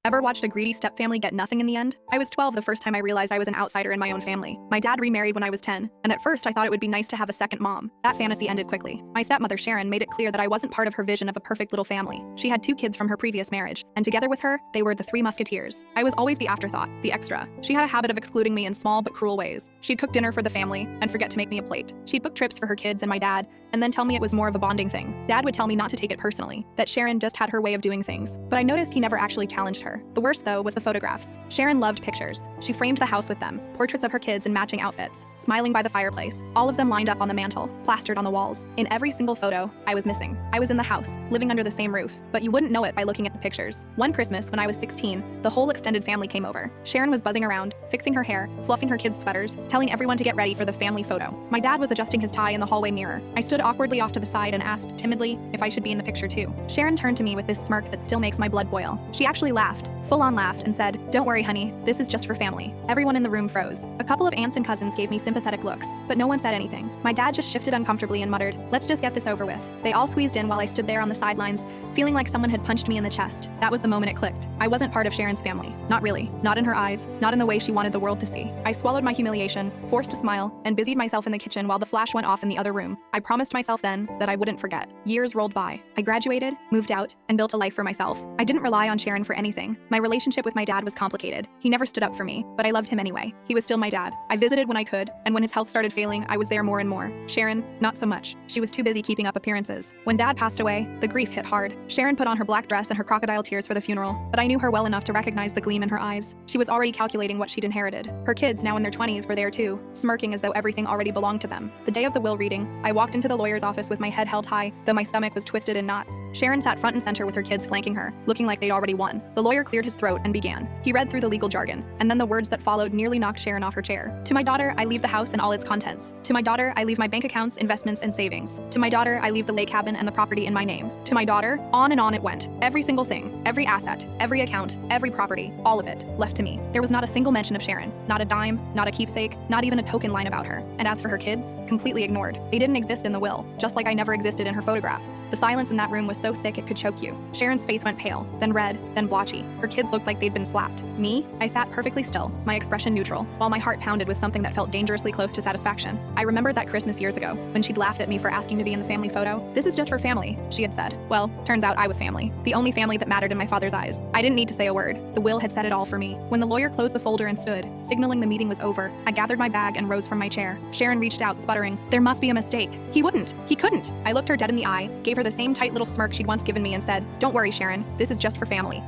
Ever watched a greedy stepfamily get nothing in the end? I was 12 the first time I realized I was an outsider in my own family. My dad remarried when I was 10, and at first I thought it would be nice to have a second mom. That fantasy ended quickly. My stepmother Sharon made it clear that I wasn't part of her vision of a perfect little family. She had 2 kids from her previous marriage, and together with her, they were the 3 musketeers. I was always the afterthought, the extra. She had a habit of excluding me in small but cruel ways. She'd cook dinner for the family and forget to make me a plate. She'd book trips for her kids and my dad, and then tell me it was more of a bonding thing. Dad would tell me not to take it personally, that Sharon just had her way of doing things. But I noticed he never actually challenged her. The worst, though, was the photographs. Sharon loved pictures. She framed the house with them, portraits of her kids in matching outfits, smiling by the fireplace, all of them lined up on the mantle, plastered on the walls. In every single photo, I was missing. I was in the house, living under the same roof, but you wouldn't know it by looking at the pictures. One Christmas, when I was 16, the whole extended family came over. Sharon was buzzing around, fixing her hair, fluffing her kids' sweaters, telling everyone to get ready for the family photo. My dad was adjusting his tie in the hallway mirror. I stood awkwardly off to the side and asked timidly if I should be in the picture too. Sharon turned to me with this smirk that still makes my blood boil. She actually laughed, full-on laughed, and said, "Don't worry, honey, this is just for family." Everyone in the room froze. A couple of aunts and cousins gave me sympathetic looks, but no one said anything. My dad just shifted uncomfortably and muttered, "Let's just get this over with." They all squeezed in while I stood there on the sidelines, feeling like someone had punched me in the chest. That was the moment it clicked. I wasn't part of Sharon's family. Not really. Not in her eyes. Not in the way she wanted the world to see. I swallowed my humiliation, forced a smile, and busied myself in the kitchen while the flash went off in the other room. I promised myself then that I wouldn't forget. Years rolled by. I graduated, moved out, and built a life for myself. I didn't rely on Sharon for anything. My relationship with my dad was complicated. He never stood up for me, but I loved him anyway. He was still my dad. I visited when I could, and when his health started failing, I was there more and more. Sharon, not so much. She was too busy keeping up appearances. When Dad passed away, the grief hit hard. Sharon put on her black dress and her crocodile tears for the funeral, but I knew her well enough to recognize the gleam in her eyes. She was already calculating what she'd inherited. Her kids, now in their 20s, were there too, smirking as though everything already belonged to them. The day of the will reading, I walked into the lawyer's office with my head held high, though my stomach was twisted in knots. Sharon sat front and center with her kids flanking her, looking like they'd already won. The lawyer cleared his throat and began. He read through the legal jargon, and then the words that followed nearly knocked Sharon off her chair. "To my daughter, I leave the house and all its contents. To my daughter, I leave my bank accounts, investments, and savings. To my daughter, I leave the lake cabin and the property in my name. To my daughter," on and on it went. Every single thing, every asset, every account, every property, all of it, left to me. There was not a single mention of Sharon, not a dime, not a keepsake, not even a token line about her. And as for her kids, completely ignored. They didn't exist in the will, just like I never existed in her photographs. The silence in that room was so thick it could choke you. Sharon's face went pale, then red, then blotchy. Her kids looked like they'd been slapped. Me? I sat perfectly still, my expression neutral, while my heart pounded with something that felt dangerously close to satisfaction. I remembered that Christmas years ago, when she'd laughed at me for asking to be in the family photo. "This is just for family," she had said. Well, turns out I was family. The only family that mattered in my father's eyes. I didn't need to say a word. The will had said it all for me. When the lawyer closed the folder and stood, signaling the meeting was over, I gathered my bag and rose from my chair. Sharon reached out, sputtering, "There must be a mistake. He wouldn't. He couldn't." I looked her dead in the eye, gave her the same tight little smirk she'd once given me, and said, "Don't worry, Sharon. This is just for family."